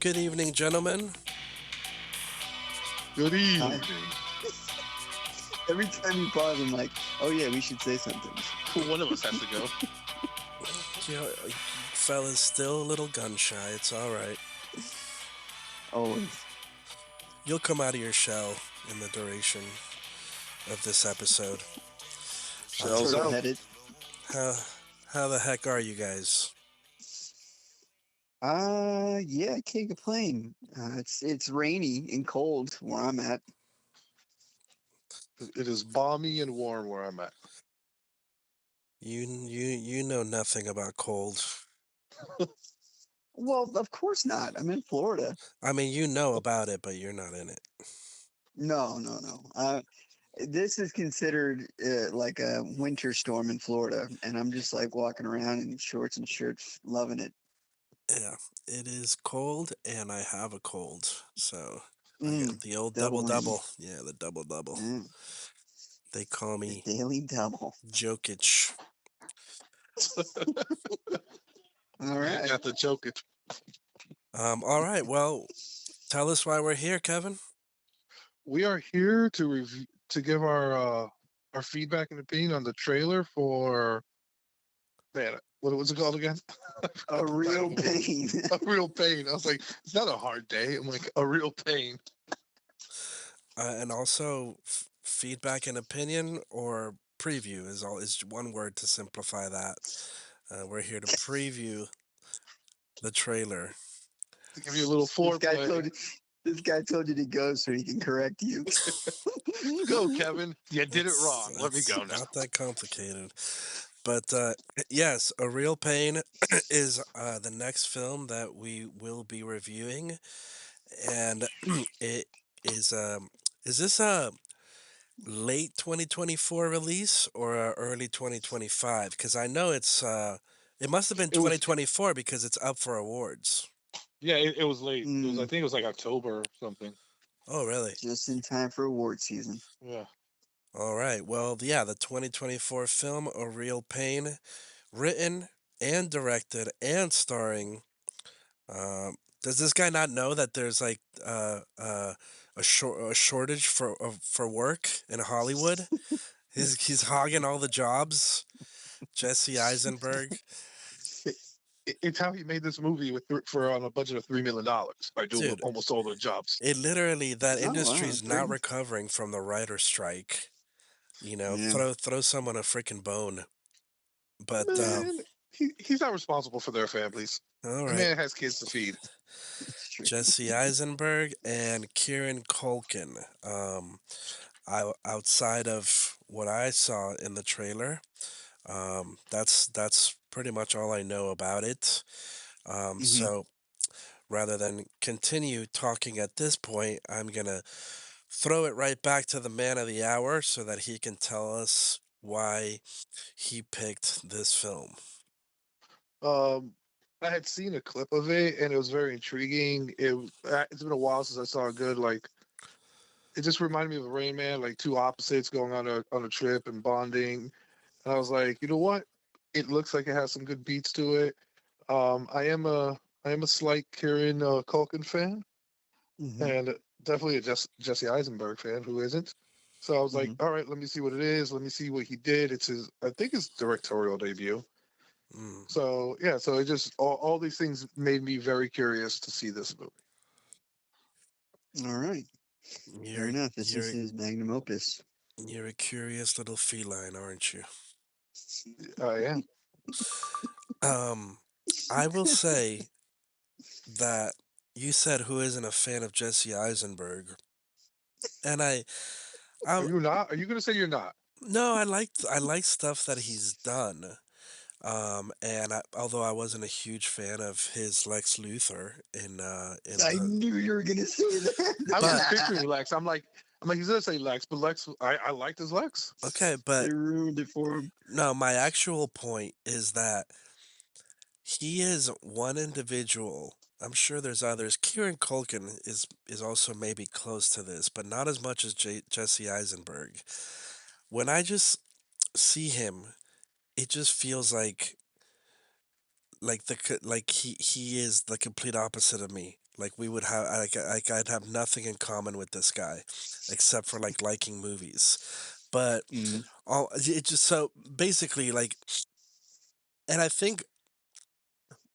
Good evening, gentlemen. Good Hi. evening. Every time you pause, I'm like, oh yeah, we should say something. One of us has to go. You fellas still a little gun shy. It's all right. Always. You'll come out of your shell in the duration of this episode. Shells Sort Um, of out. headed. how how the heck are you guys? Yeah, I can't complain. It's rainy and cold where I'm at. It is balmy and warm where I'm at. You know nothing about cold. Well, of course not. I'm in Florida. I mean, you know about it, but you're not in it. No, no, no. This is considered like a winter storm in Florida, and I'm just like walking around in shorts and shirts, loving it. Yeah, it is cold, and I have a cold, so I Mm, got the old double double whammy. double. Yeah, the double double. Mm, They call the me daily double. Jokic. All right. Got to choke it. All right. Well, tell us why we're here, Kevin. We are here to review to give our feedback and opinion on the trailer for man. What was it called again? I A forgot the title real of the movie. pain. A real pain. I was like, it's not a hard day. I'm like, a real pain. And also feedback and opinion or preview is one word to simplify that. We're here to preview the trailer. To give you a little This guy foreplay. told this guy told you to go so he can correct you. Go, Kevin. You did it It's wrong. Let me it's go now. not that complicated. But yes, A Real Pain is the next film that we will be reviewing, and it is is this a late 2024 release or early 2025? Because I know it must have been It was 2024 because it's up for awards. yeah. It was late. It was. I Mm, think it was like October or something. Oh, really? just in time for award season. Yeah. All right. Well, yeah, the 2024 film A Real Pain, written and directed and starring. Does this guy not know that there's like a shortage for work in Hollywood? He's hogging all the jobs. Jesse Eisenberg. It's how he made this movie for on a budget of $3 million by doing Dude, almost all the jobs. it literally that Oh wow, industry's not three. recovering from the writer strike. You know, Yeah, throw someone a freaking bone. But Man, he's not responsible for their families. all The right, man has kids to feed. it's true. Jesse Eisenberg and Kieran Culkin. Outside of what I saw in the trailer, that's pretty much all I know about it. Hmm. So rather than continue talking at this point, I'm gonna throw it right back to the man of the hour so that he can tell us why he picked this film. Um, I had seen a clip of it and it was very intriguing. It's been a while since I saw a good like. It just reminded me of Rain Man, like two opposites going on a trip and bonding. And I was like, you know what? It looks like it has some good beats to it. I am a slight Kieran Culkin fan, Hmm. and definitely a Jesse Eisenberg fan. Who isn't? So I was like, Hmm. all right, let me see what it is. Let me see what he did. It's I think his directorial debut. Mm, So yeah, so it just all these things made me very curious to see this movie. All right, fair you're enough. This is you're his magnum opus. you're a curious little feline, aren't you? I am. Um, I will say that you said who isn't a fan of Jesse Eisenberg, and Are I you not? Are you going to say you're not? no, I like stuff that he's done. And although I wasn't a huge fan of his Lex Luthor in I the, knew you were gonna say I was but that. picturing Lex. I'm like he's going to say Lex, but Lex, I liked his Lex. okay, They but ruined it for him. no, my actual point is that he is one individual. I'm sure there's others. Kieran Culkin is also maybe close to this, but not as much as Jesse Eisenberg. When I just see him, it just feels like like he is the complete opposite of me. Like we would have like I'd have nothing in common with this guy except for like liking movies. But Mm, all it just so basically like and I think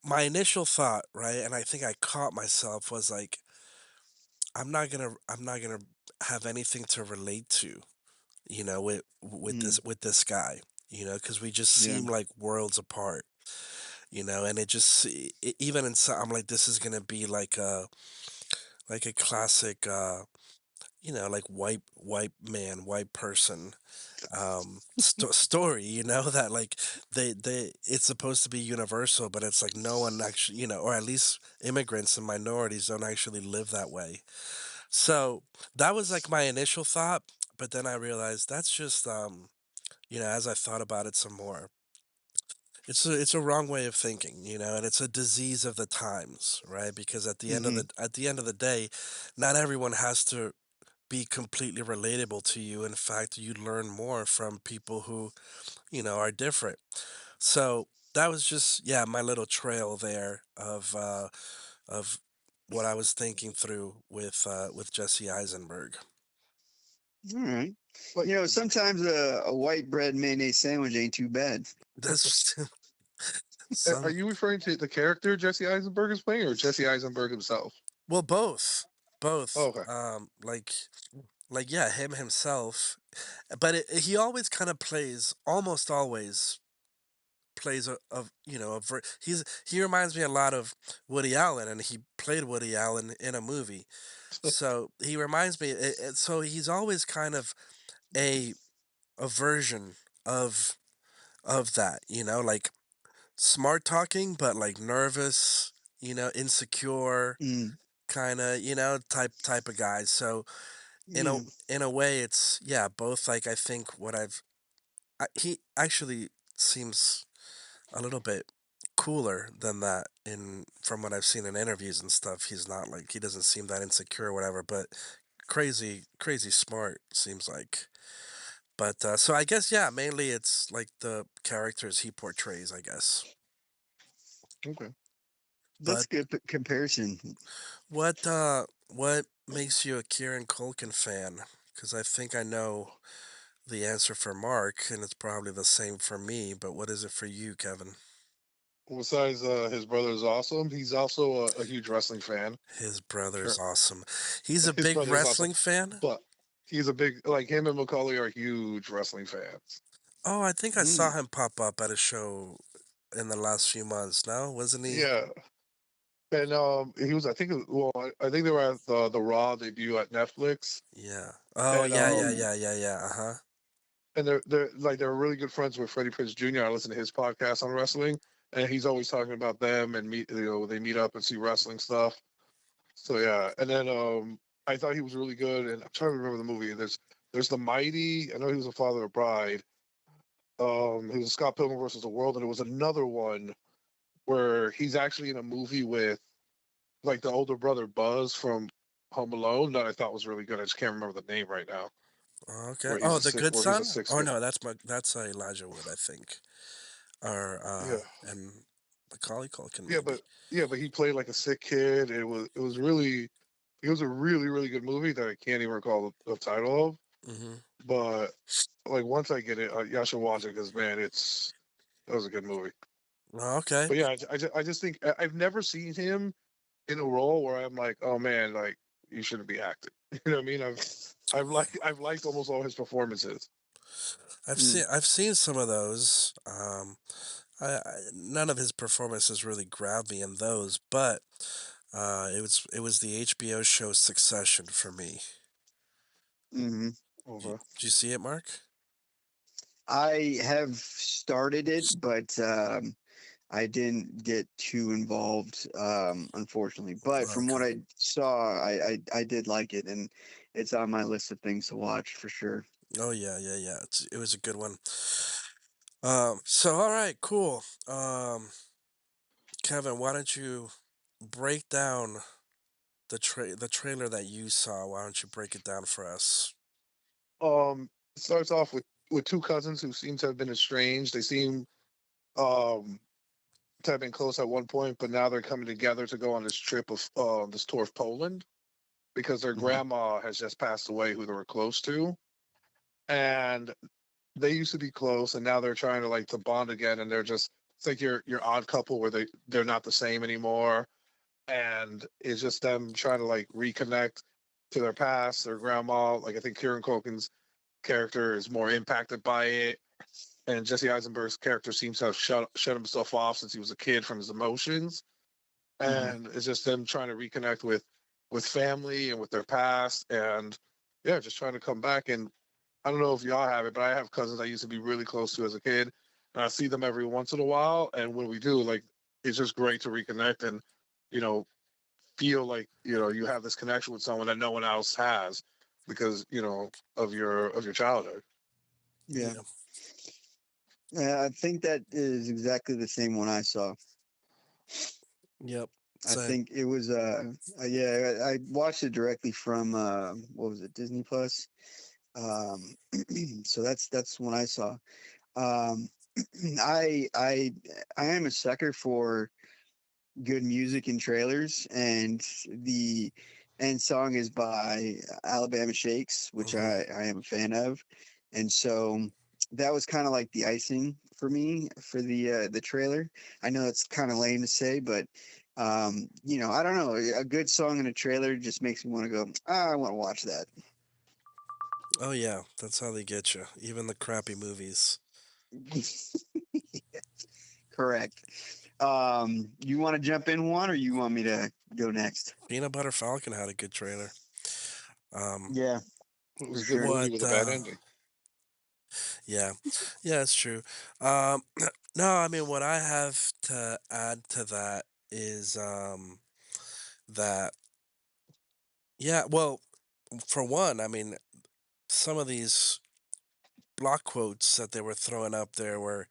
my initial thought, right, and I think I caught myself was like I'm not gonna have anything to relate to, mm, with this guy, because we just yeah. seem like worlds apart, and it just even in I'm like this is gonna be like a classic like white man, white person story, that like they it's supposed to be universal, but it's like no one actually, or at least immigrants and minorities don't actually live that way. So that was like my initial thought, but then I realized that's just as I thought about it some more, it's a wrong way of thinking, and it's a disease of the times, right? Because Mm-hmm. at the end of the day, not everyone has to be completely relatable to you. In fact, you learn more from people who, are different. So that was just my little trail there of what I was thinking through with Jesse Eisenberg. All right. Like, Sometimes a white bread mayonnaise sandwich ain't too bad. That's are some you referring to the character Jesse Eisenberg is playing, or Jesse Eisenberg himself? well both Oh, both okay. like yeah, him himself, but he always kind of plays almost always plays he reminds me a lot of Woody Allen, and he played Woody Allen in a movie, so he reminds me so he's always kind of a a version of that, like smart talking but like nervous, insecure, Mm, kind of, type of guy. So yeah. in a way it's both. Like I think he actually seems a little bit cooler than that in from what I've seen in interviews and stuff. He's not like he doesn't seem that insecure or whatever, but crazy smart seems like. But so I guess mainly it's like the characters he portrays, I guess. Okay. That's But good comparison. what makes you a Kieran Culkin fan? Because I think I know the answer for Mark, and it's probably the same for me. But what is it for you, Kevin? Besides, his brother is awesome. He's also a huge wrestling fan. His brother's Sure. awesome. He's a His big brother is awesome, wrestling fan. but he's a big like him and Macaulay are huge wrestling fans. Oh, I think I saw Mm, him pop up at a show in the last few months. No, wasn't he? Yeah, and he was. I think. Well, I think they were at the Raw debut at Netflix, Yeah. Oh, and mm, Uh-huh. they're really good friends with Freddie Prinze Jr. I listen to his podcast on wrestling, and he's always talking about them and meet. They meet up and see wrestling stuff. So yeah, and then I thought he was really good, and I'm trying to remember the movie. There's the Mighty. I know he was a father of bride. He was Scott Pilgrim versus the World, and there was another one where he's actually in a movie with like the older brother Buzz from Home Alone that I thought was really good. I just can't remember the name right now. Okay. Oh, the good Where he's a son. six Oh kid. no, that's Elijah Wood, I think, or Yeah, and Macaulay Culkin yeah, maybe. but he played like a sick kid. It was a really good movie that I can't even recall the title of. Hmm. But like once I get it, yeah, I should watch it because man, that was a good movie. Okay. But yeah, I just think I've never seen him in a role where I'm like, oh man, like you shouldn't be acting. You know what I mean? I've liked almost all his performances. mm, I've seen some of those. None of his performances really grabbed me in those, but it was the HBO show Succession for me. mm. Okay. Did you see it, Mark? I have started it, but I didn't get too involved, unfortunately. But from what Okay. I saw, I did like it, and it's on my list of things to watch for sure. Oh yeah. It was a good one. So all right, cool. Kevin, why don't you break down the trailer that you saw? Why don't you break it down for us? It starts off with two cousins who seem to have been estranged. They seem um to have been close at one point, but now they're coming together to go on this trip of this tour of Poland because their Hmm. grandma has just passed away, who they were close to, and they used to be close, and now they're trying to like to bond again, and they're just it's like your odd couple where they're not the same anymore, and it's just them trying to like reconnect to their past, their grandma. Like I think Kieran Culkin's character is more impacted by it, and Jesse Eisenberg's character seems to have shut himself off since he was a kid from his emotions, Hmm. and it's just them trying to reconnect with family and with their past, and yeah, just trying to come back. And I don't know if y'all have it, but I have cousins I used to be really close to as a kid, and I see them every once in a while. And when we do, like, it's just great to reconnect and you know feel like you have this connection with someone that no one else has because of your childhood. Yeah. Yeah. Yeah, I think that is exactly the same one I saw. Yep. I Same. think it was yeah, I watched it directly from what was it, Disney Plus. Um so that's when I saw. Um I I I am a sucker for good music and trailers, and the end song is by Alabama Shakes, which Hmm. I am a fan of, and so that was kind of like the icing for me for the trailer. I know it's kind of lame to say, but I don't know, a good song in a trailer just makes me want to go, I want to watch that. Oh yeah, that's how they get you. Even the crappy movies. Correct. You want to jump in one, or you want me to go next? Peanut Butter Falcon had a good trailer. Um, Yeah, It was for a good sure. movie what? with a bad ending. Yeah, yeah, it's true. Um, no, I mean, what I have to add to that is that yeah, well, for one, I mean, some of these block quotes that they were throwing up there were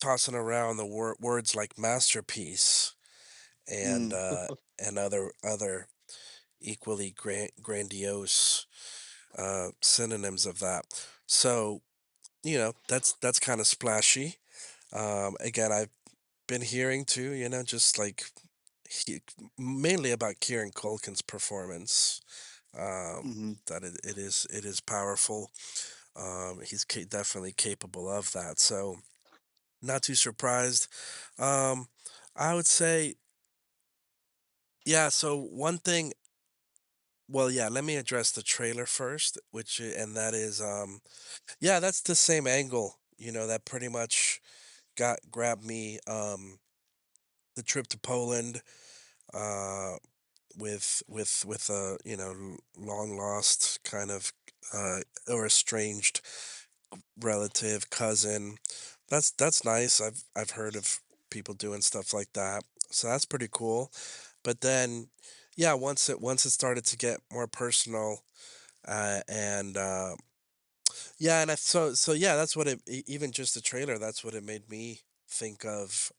tossing around the words like masterpiece and Mm, uh, and other equally grandiose synonyms of that. So that's kind of splashy. Again, I've been hearing too, just like he, mainly about Kieran Culkin's performance. Um, hmm. that it is powerful. He's definitely capable of that. So not too surprised. Um, I would say, yeah. So one thing, well, yeah. Let me address the trailer first, and that is, yeah, that's the same angle. That pretty much grabbed me. The trip to Poland, uh, with a long lost kind of or estranged relative cousin. That's nice. I've heard of people doing stuff like that, so that's pretty cool. But then, yeah, once it started to get more personal, and yeah, and so yeah, that's what even just the trailer. That's what it made me think of.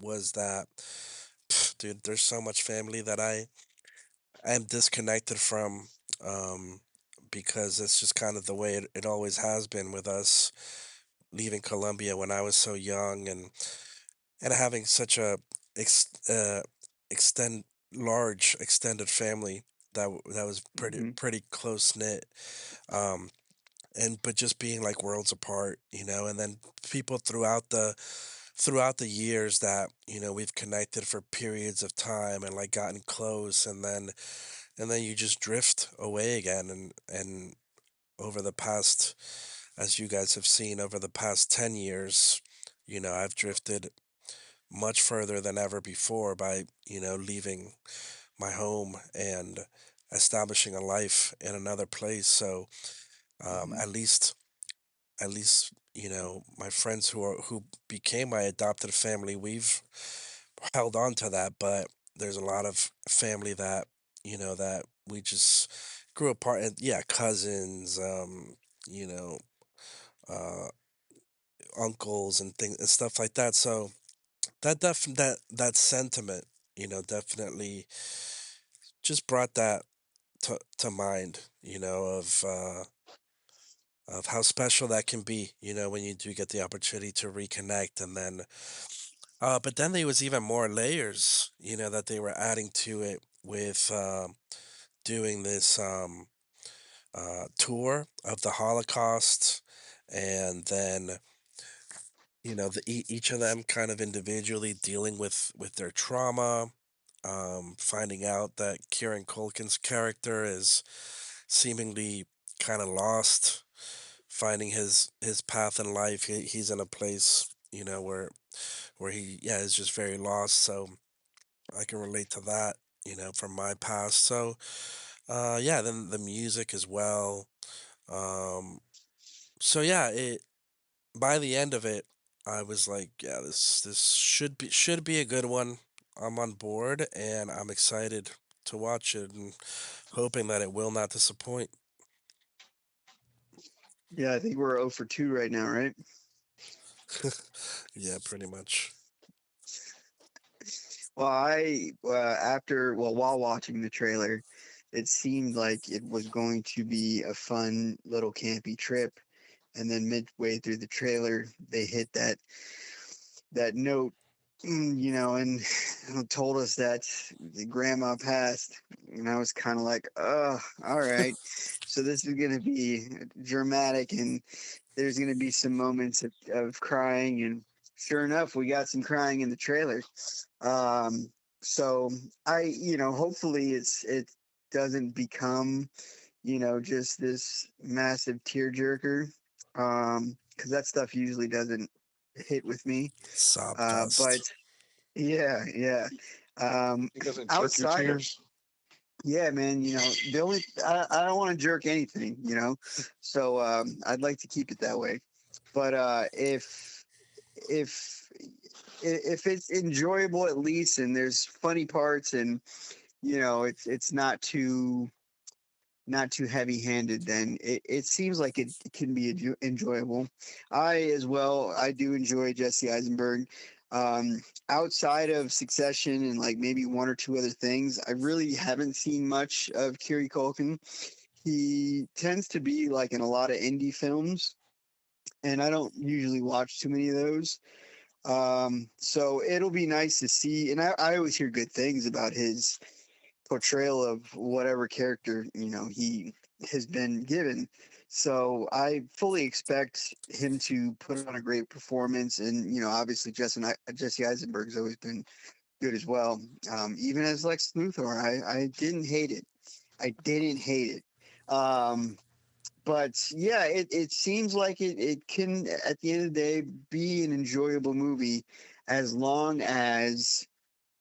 Was that, dude? There's so much family that I am disconnected from, um, because it's just kind of the way it always has been with us, leaving Colombia when I was so young, and having such a ex, extend large extended family that was pretty Hmm. pretty close knit, um, and but just being like worlds apart, and then people throughout the years that we've connected for periods of time and like gotten close, and then you just drift away again, and over the past, as you guys have seen, over the past 10 years, I've drifted much further than ever before by leaving my home and establishing a life in another place. So, Hmm. at least my friends who became my adopted family, we've held on to that. But there's a lot of family that we just grew apart, and yeah, cousins, you know uh uncles and things and stuff like that. So that sentiment, definitely just brought that to mind, of how special that can be, when you do get the opportunity to reconnect. And then But then there was even more layers, that they were adding to it with doing this tour of the Holocaust, and then each of them kind of individually dealing with their trauma, finding out that Kieran Culkin's character is seemingly kind of lost, finding his path in life. He's in a place, where he, yeah, is just very lost. So I can relate to that, from my past. So yeah, then the music as well. Um, so yeah, it by the end of it, I was like, yeah, this should be a good one. I'm on board and I'm excited to watch it and hoping that it will not disappoint. Yeah, I think we're 0 for 2 right now, right? Yeah, pretty much. Well, I after well while watching the trailer, it seemed like it was going to be a fun little campy trip, and then midway through the trailer, they hit that note, and told us that the grandma passed, and I was kind of like, oh, all right, so this is gonna be dramatic, and there's gonna be some moments of crying, and sure enough, we got some crying in the trailer. Um, so hopefully it doesn't become, just this massive tearjerker, because that stuff usually doesn't hit with me. Sob But fest. yeah, yeah. Um, It doesn't jerk your outside of tears. yeah, man, the only I don't want to jerk anything, so I'd like to keep it that way. But if if it's enjoyable at least, and there's funny parts, and it's not too heavy handed, then it seems like it can be enjoyable. As well, I do enjoy Jesse Eisenberg. Outside of Succession and like maybe one or two other things, I really haven't seen much of Kieran Culkin. He tends to be like in a lot of indie films, and I don't usually watch too many of those. So it'll be nice to see, and I always hear good things about his portrayal of whatever character he has been given. So I fully expect him to put on a great performance, and obviously Jesse Eisenberg's always been good as well. Even as Lex Luthor, I didn't hate it. I didn't hate it. But yeah, it seems like it can at the end of the day be an enjoyable movie as long as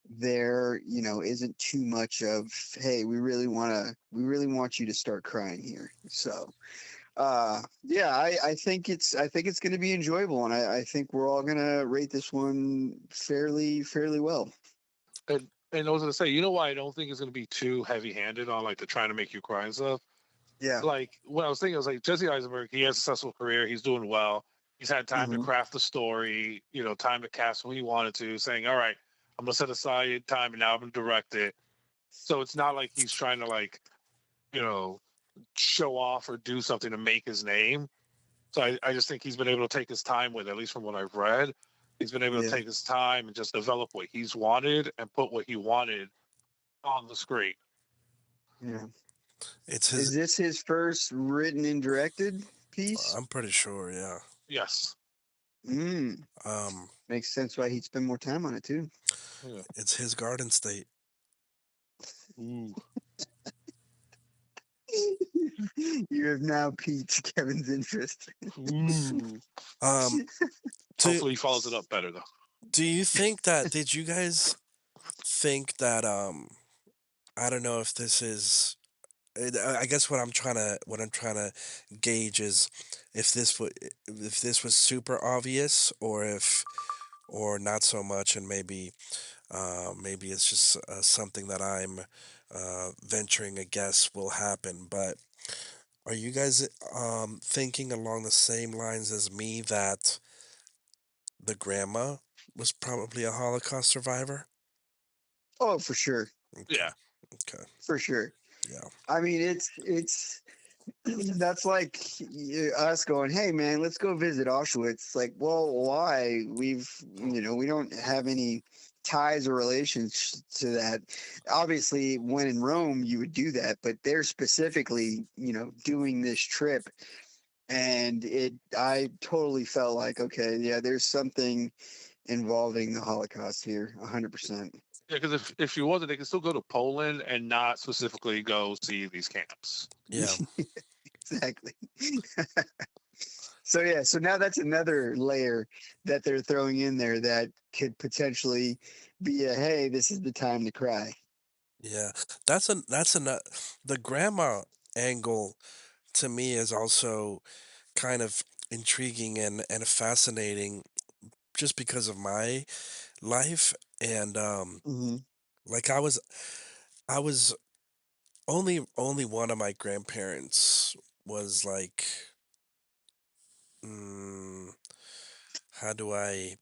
there isn't too much of, hey, we really want you to start crying here. So yeah, I think it's going to be enjoyable, and I think we're all going to rate this one fairly well. And I was gonna say, you know why I don't think it's gonna be too heavy handed on like the trying to make you cry and stuff. Yeah. Like when I was thinking, I was like Jesse Eisenberg. He has a successful career. He's doing well. He's had time to Hmm. craft the story. Time to cast who he wanted to. Saying, all right, I'm gonna set aside time and now I'm gonna direct it. So it's not like he's trying to like you know show off or do something to make his name. So I just think he's been able to take his time with, at least from what I've read, he's been able to Yeah. take his time and just develop what he's wanted and put what he wanted on the screen. Yeah. It's Is his. this his first written and directed piece? I'm pretty sure. Yeah. Yes. Mm. Um, Makes sense why he'd spend more time on it too. Yeah. it's his Garden State. Ooh. You have now piqued Kevin's interest. Ooh. Um, do Hopefully he follows it up better though. do you think that? Did you guys think that? I don't know if this is. I guess what I'm trying to gauge is if this was super obvious, or not so much, and maybe it's just something that I'm venturing a guess will happen. But are you guys thinking along the same lines as me that the grandma was probably a Holocaust survivor? Oh, for sure, Okay, Yeah. okay, for sure. yeah, I mean, it's That's like us going, "Hey, man, let's go visit Auschwitz." Like, well, why? We don't have any ties or relations to that. Obviously, when in Rome, you would do that, but they're specifically, doing this trip, and I totally felt like, okay, yeah, there's something involving the Holocaust here, 100%. Yeah, because if she wasn't, they could still go to Poland and not specifically go see these camps. Yeah, Exactly. So yeah, so now that's another layer that they're throwing in there that could potentially be a hey, this is the time to cry. yeah. The grandma angle to me is also kind of intriguing and fascinating just because of my life and Hmm. like I was only one of my grandparents was like mm, how do I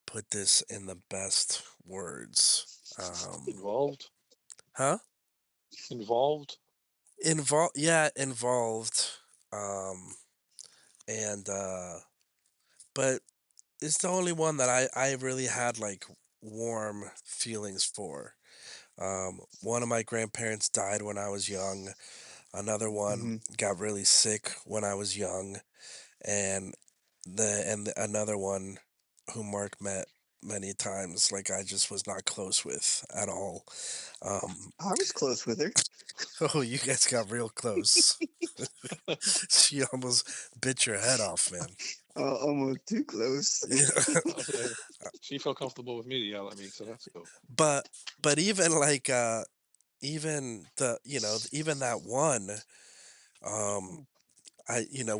put this in the best words? Um, Involved, huh? involved. Involved. Um, and but it's the only one that I really had like warm feelings for. One of my grandparents died when I was young. Another one Hmm. got really sick when I was young, and another one who Mark met many times, like I just was not close with at all. Um, I was close with her. oh, you guys got real close. She almost bit your head off, man. Almost too close. Yeah, Okay. She felt comfortable with me to yell at me, so that's cool. but even like even even that one um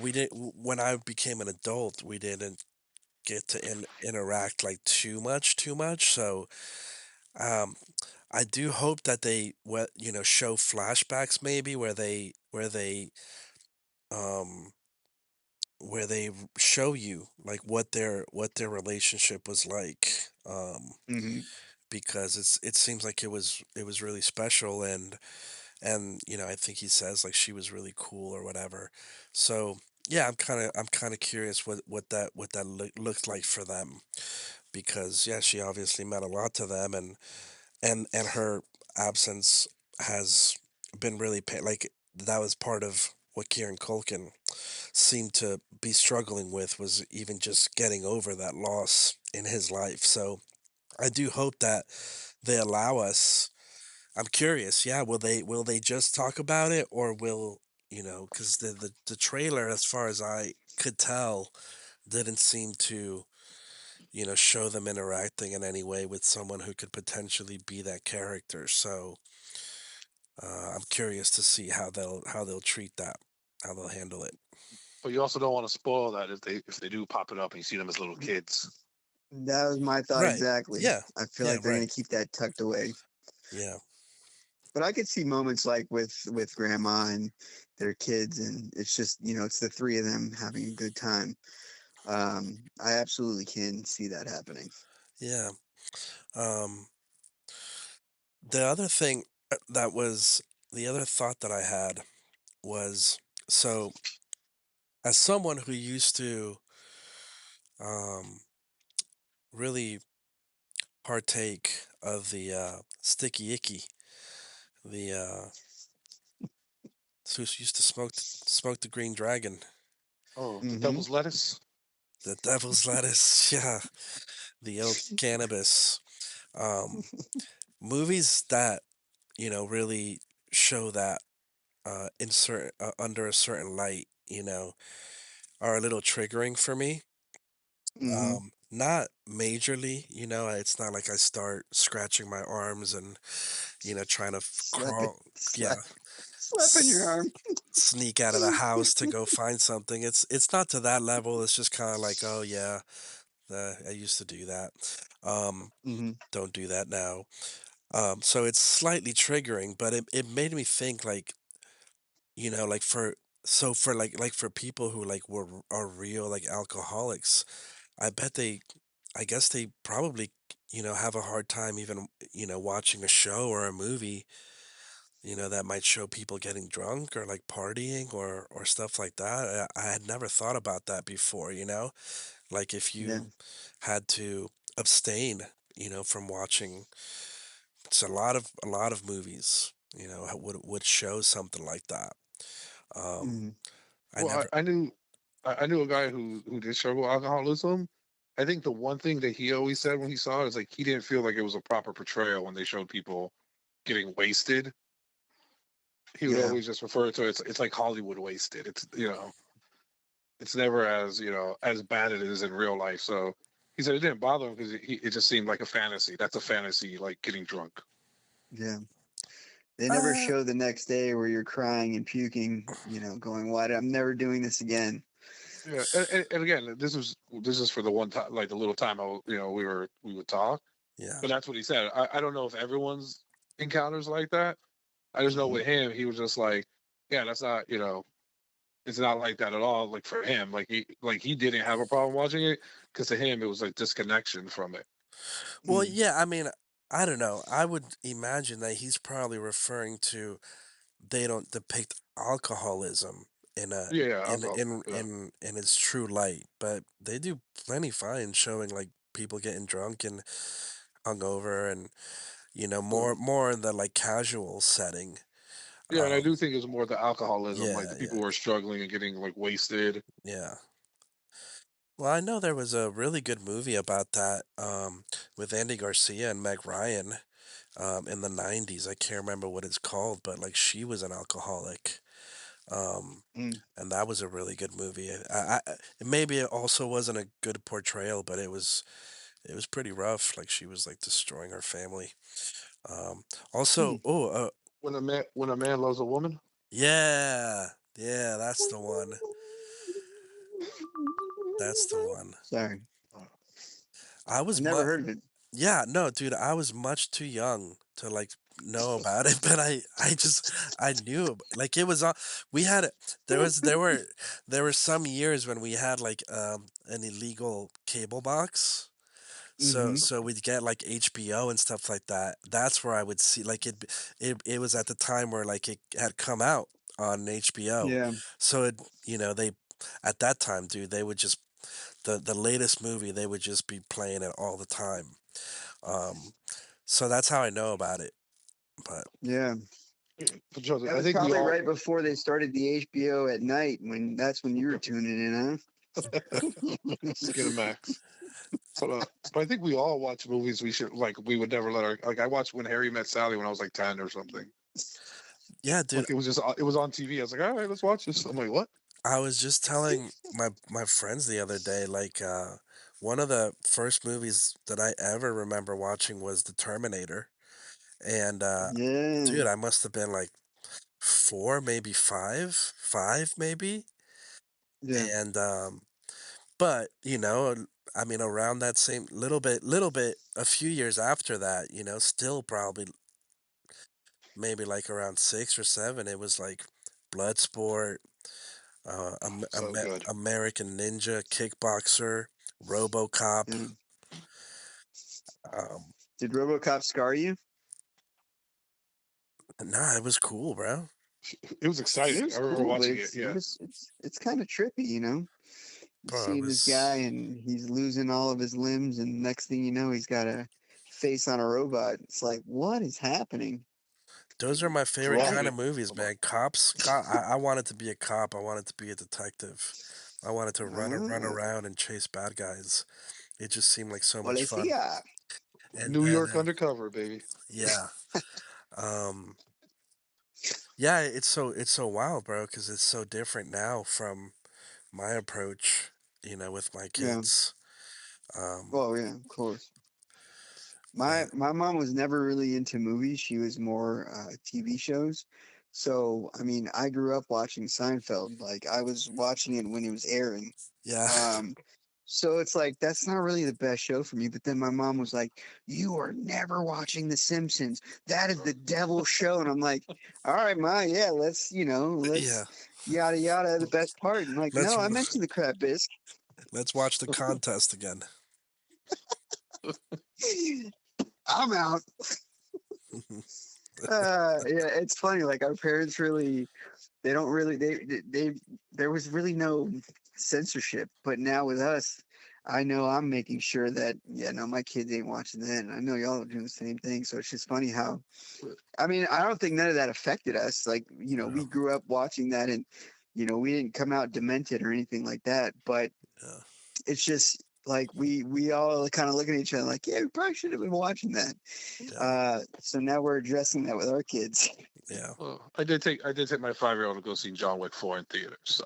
we didn't when I became an adult we didn't get to interact like too much so um I do hope that they show flashbacks maybe um where they show you like what their relationship was like Hmm. because it seems like it was really special and I think he says like she was really cool or whatever. So yeah, I'm kind of curious what that looks like for them because yeah, she obviously meant a lot to them and her absence has been really like that was part of what Kieran Culkin seemed to be struggling with was even just getting over that loss in his life. So I do hope that they allow us. I'm curious. Yeah, will they just talk about it, or will because the trailer, as far as I could tell, didn't seem to show them interacting in any way with someone who could potentially be that character. So I'm curious to see how they'll treat that, how they'll handle it. But you also don't want to spoil that if they do pop it up and you see them as little kids. That was my thought Right. exactly. Yeah. I feel Yeah. like they're Right. gonna keep that tucked away. Yeah. But I could see moments like with grandma and their kids, and it's just it's the three of them having a good time. I absolutely can see that happening. Yeah. Um, the other thing that was the other thought that I had was so as someone who used to um, really partake of the sticky icky, the who used to smoke the green dragon, Oh, the Hmm. devil's lettuce. the devil's lettuce, yeah, the old cannabis. Um, movies that really show that under a certain light, are a little triggering for me. Hmm. Not majorly, it's not like I start scratching my arms and trying to Slapping, crawl, yeah, slapping your s- arm. sneak out of the house to go find something. It's not to that level. It's just kind of like, oh yeah, I used to do that. Um, Hmm. don't do that now. So it's slightly triggering, but it made me think like, like for like for people who like are real like alcoholics, I bet I guess they probably, have a hard time even, watching a show or a movie, that might show people getting drunk or like partying or stuff like that. I had never thought about that before. Like if Yeah. you had to abstain, from watching. It's a lot of movies, would show something like that. Um, Mm. I Well, never. I knew a guy who did struggle with alcoholism. I think the one thing that he always said when he saw it is like he didn't feel like it was a proper portrayal when they showed people getting wasted. He would Yeah. always just refer to it. It's like Hollywood wasted. It's never as as bad as it is in real life. So he said it didn't bother him because it just seemed like a fantasy. That's a fantasy, like getting drunk. Yeah. They never Uh, show the next day where you're crying and puking, going, "What? I'm never doing this again." Yeah, and again, this is for the one time, like the little time we would talk. yeah. But that's what he said. I don't know if everyone's encounters like that. I just know Hmm. with him, he was just like, yeah, that's not it's not like that at all. Like for him, like he didn't have a problem watching it because to him it was like disconnection from it. Well, Mm. yeah. I mean, I don't know. I would imagine that he's probably referring to they don't depict alcoholism in a Yeah, yeah, in alcohol. in Yeah, in in its true light, but they do plenty fine showing like people getting drunk and hungover and yeah, more in the like casual setting. yeah. And I do think it was more the alcoholism, like Yeah, the people yeah, who are struggling and getting like wasted. yeah. Well, I know there was a really good movie about that with Andy Garcia and Meg Ryan in the 90s. I can't remember what it's called, but like she was an alcoholic. Um, Mm. and that was a really good movie. Maybe it also wasn't a good portrayal, but it was pretty rough. Like she was like destroying her family. Um, Hmm. also, When a man loves a woman. yeah, yeah, that's the one. That's the one. Sorry, uh, I I was never heard of it. Yeah, no, dude, I was much too young to like know about it, but I knew like it was on. We had there was there were some years when we had like an illegal cable box. So Hmm. so we'd get like HBO and stuff like that. That's where I would see like it was at the time where like it had come out on HBO. Yeah. So they at that time, dude, they would just the latest movie they would just be playing it all the time. Um, so that's how I know about it. But Yeah. for Joseph, That I was think we probably all right before they started the HBO at night when that's when you were tuning in, get a max. But I think we all watch movies we should like. We would never let our like. I watched When Harry Met Sally when I was like 10 or something. yeah, dude, Like it was on TV. I was like, all right, let's watch this. I'm like, what? I was just telling my friends the other day, like one of the first movies that I ever remember watching was The Terminator. And huh? Yeah. dude, I must have been like four, maybe five maybe. Yeah. And but I mean around that same little bit a few years after that, still probably maybe like around 6 or 7, it was like Bloodsport, So good. American Ninja, Kickboxer, RoboCop. Yeah. Um, Did RoboCop scar you? nah, it was cool, bro. It was It exciting. I was remember cool, but watching it. Yeah. it's kind of trippy. You Bro, it see this guy was. and he's losing all of his limbs, and next thing you know, he's got a face on a robot. It's like, what is happening? Those are my favorite kind Driving. of movies, I'm like, man. I wanted to be a cop. I wanted to be a detective. I wanted to run Ah, around and chase bad guys. It just seemed like so much fun. policía. And New then, York undercover, baby. yeah, um, yeah, it's so wild, bro, because it's so different now from my approach, with my Yeah. kids. Um, Well, yeah, of course. My man, my mom was never really into movies. She was more TV shows. So, I mean, I grew up watching Seinfeld. Like I was watching it when it was airing. yeah, Um, so it's like that's not really the best show for me. But then my mom was like, "You are never watching The Simpsons. That is the devil show." And I'm like, "All right, ma, yeah, let's yeah. yada yada the best part." And like, Let's no, I mentioned the crab bisque. let's watch the contest again. I'm out. Yeah, it's funny. Like our parents really, they don't really, there was really no censorship. But now with us, I know I'm making sure that, yeah, no, my kids ain't watching that. And I know y'all are doing the same thing. So it's just funny how, I mean, I don't think none of that affected us. Like, Yeah, we grew up watching that and, we didn't come out demented or anything like that. But yeah, it's just like we all kind of look at each other like, yeah, we probably should have been watching that. yeah, So now we're addressing that with our kids. yeah. Well, I did take my 5-year-old to go see John Wick 4 in theaters. So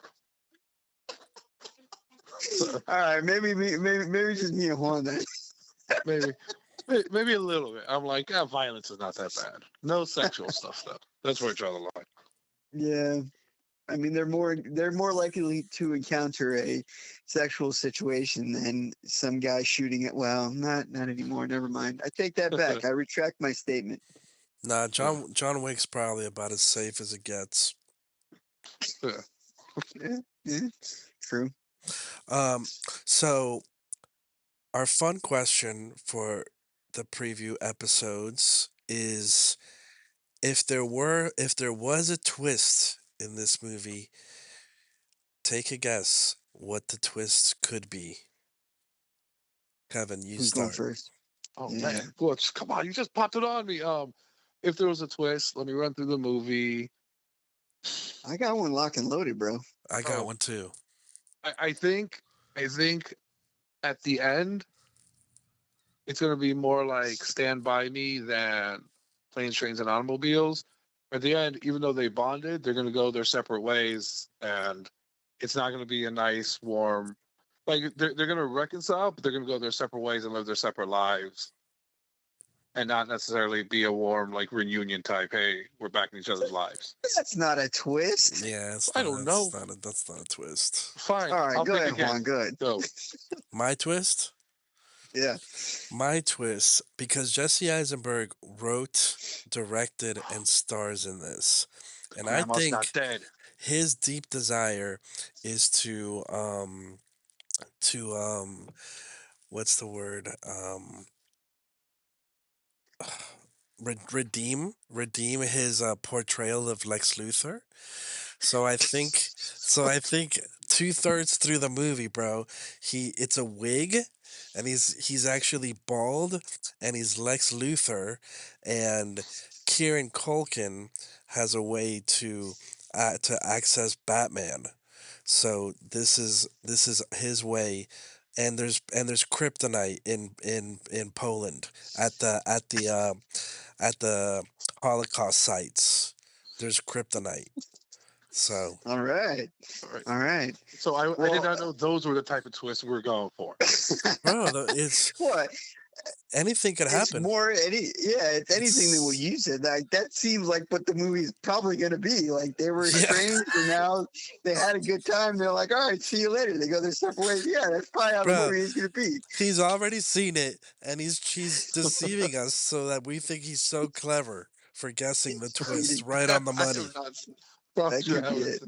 All right, maybe just me and Juan then. maybe maybe a little bit. I'm like, violence is not that bad. No sexual stuff though. That's where I draw the line. Yeah, I mean they're more likely to encounter a sexual situation than some guy shooting it. Well, not anymore. Never mind. I take that back. I retract my statement. Nah, John Wick's probably about as safe as it gets. Yeah. Yeah, yeah, true. Um, so our fun question for the preview episodes is if there was a twist in this movie, take a guess what the twist could be. Kevin, you Who's going start. first? Oh Yeah, man, well, come on, you just popped it on me. If there was a twist, let me run through the movie. I got one lock and loaded, bro. I got Oh, one too. I think at the end it's going to be more like Stand By Me than Planes, Trains, and Automobiles. At the end, even though they bonded, they're going to go their separate ways, and it's not going to be a nice, warm. Like they're going to reconcile, but they're going to go their separate ways and live their separate lives, and not necessarily be a warm like reunion type. Hey, we're back in each other's lives. That's not a twist. Yeah, I don't know. that's not a twist. Fine, All right, I'll go pick ahead, again. Juan. Go ahead. Go. My twist? Yeah. My twist, because Jesse Eisenberg wrote, directed, and stars in this. And I Grandma's not think dead. his deep desire is to what's the word? Redeem his portrayal of Lex Luthor. So I think so I think 2/3 through the movie, bro, it's a wig and he's actually bald and he's Lex Luthor, and Kieran Culkin has a way to access Batman. So this is his way, and there's kryptonite in Poland at the Holocaust sites. There's kryptonite. So, All right. All right. All right. So I did Well, not know those were the type of twists we were going for. bro, it's what? anything could It's happen. more yeah, it's anything than what It's you said. Like that seems like what the movie's probably gonna be. Like they were yeah, estranged and now they had a good time. They're like, all right, see you later. They go their separate ways. Yeah, that's probably how the bro. movie is gonna be. He's already seen it, and he's deceiving us so that we think he's so clever for guessing the It's twist cheating. right on the I have money. not fucked That you could be out. it.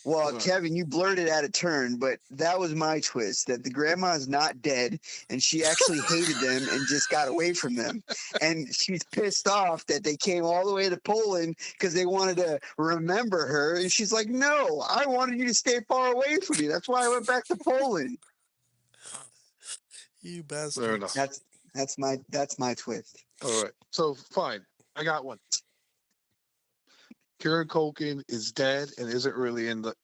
Well, All right. Kevin, you blurted out a turn, but that was my twist that the grandma is not dead and she actually hated them and just got away from them. And she's pissed off that they came all the way to Poland because they wanted to remember her. And she's like, no, I wanted you to stay far away from me. That's why I went back to Poland. You Fair bastards. enough. That's my twist. All right. So fine. I got one. Kieran Culkin is dead and isn't really in the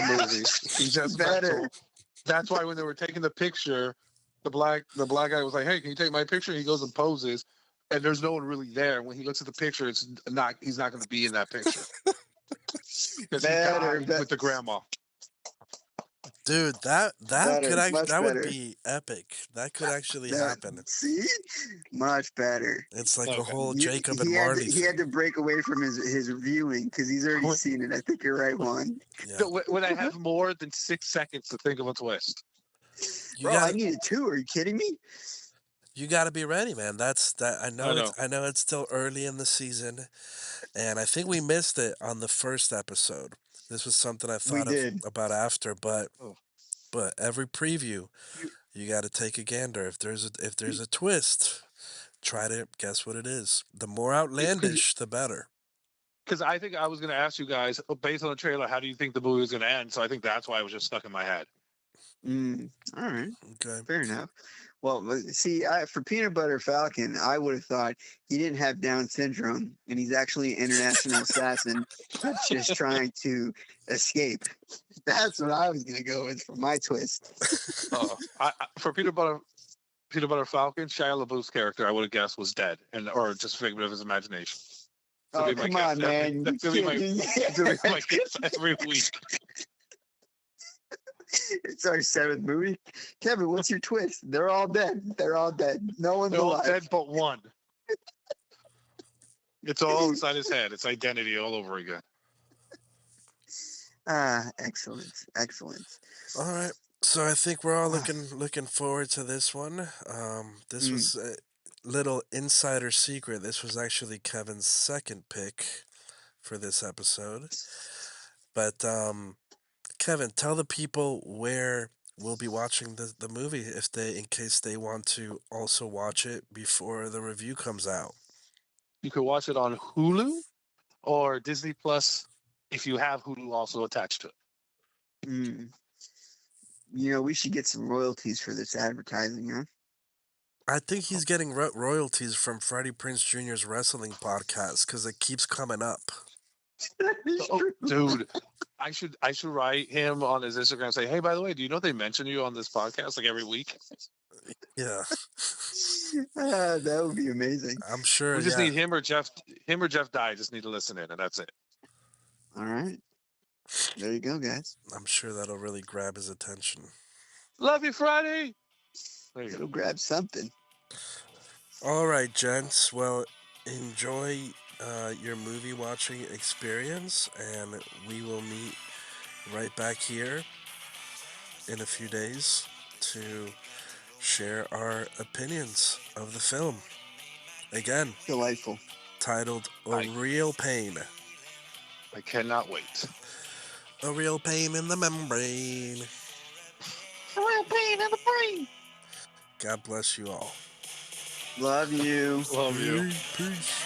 movie. He's just Better. mental. That's why when they were taking the picture, the black guy was like, "Hey, can you take my picture?" He goes and poses, and there's no one really there. When he looks at the picture, it's not. He's not going to be in that picture because he Better. died with the grandma. Dude, that Better. could actually Much that would better. be epic. That could actually That, happen. see? Much better. It's like a Okay. whole He, Jacob and he had to, Marley he had thing. to break away from his viewing because he's already When, seen it. I think you're right, Juan. Yeah. when I have more than 6 seconds to think of a twist. You Bro, I got needed two. Are you kidding me? you got to be ready, man. That's that I know. I know it's still early in the season, and I think we missed it on the first episode. This was something I We thought of did. about after, Oh, but every preview you, you got to take a gander. If there's a twist, try to guess what it is. The more Because outlandish, the better. I think I was going to ask you guys, based on the trailer, how do you think the movie was going to end? So I think that's why it was just stuck in my head. All right. Okay. Fair enough. Well, see, for Peanut Butter Falcon, I would have thought he didn't have Down syndrome, and he's actually an international assassin that's just trying to escape. That's what I was gonna go with for my twist. For Peanut Butter Falcon, Shia LaBeouf's character, I would have guessed was dead, or just a figment of his imagination. Oh, come on, man! That's You gonna be my guess every week. It's our 7th movie. Kevin, what's your twist? They're all dead. They're all dead. No one's They're all alive. dead but one. It's all inside his head. It's identity all over again. Excellent, excellent. All right. So I think we're all looking forward to this one. This was a little insider secret. This was actually Kevin's second pick for this episode. But Kevin, tell the people where we'll be watching the movie in case they want to also watch it before the review comes out. You could watch it on Hulu or Disney Plus if you have Hulu also attached to it. We should get some royalties for this advertising, huh? I think he's getting royalties from Freddie Prinze Jr.'s wrestling podcast because it keeps coming up. Dude, I should write him on his Instagram and say, hey, by the way, do you know they mention you on this podcast like every week? Yeah. That would be amazing. I'm sure. We just need him or Jeff Dye. Just need to listen in, and that's it. All right. There you go, guys. I'm sure that'll really grab his attention. Love you, Friday. There you It'll grab something. All right, gents. Well, enjoy your movie watching experience, and we will meet right back here in a few days to share our opinions of the film. Again, Delightful. Titled A Real Pain. I cannot wait. A real pain in the membrane. A real pain in the brain. God bless you all. Love you. Love you. Peace.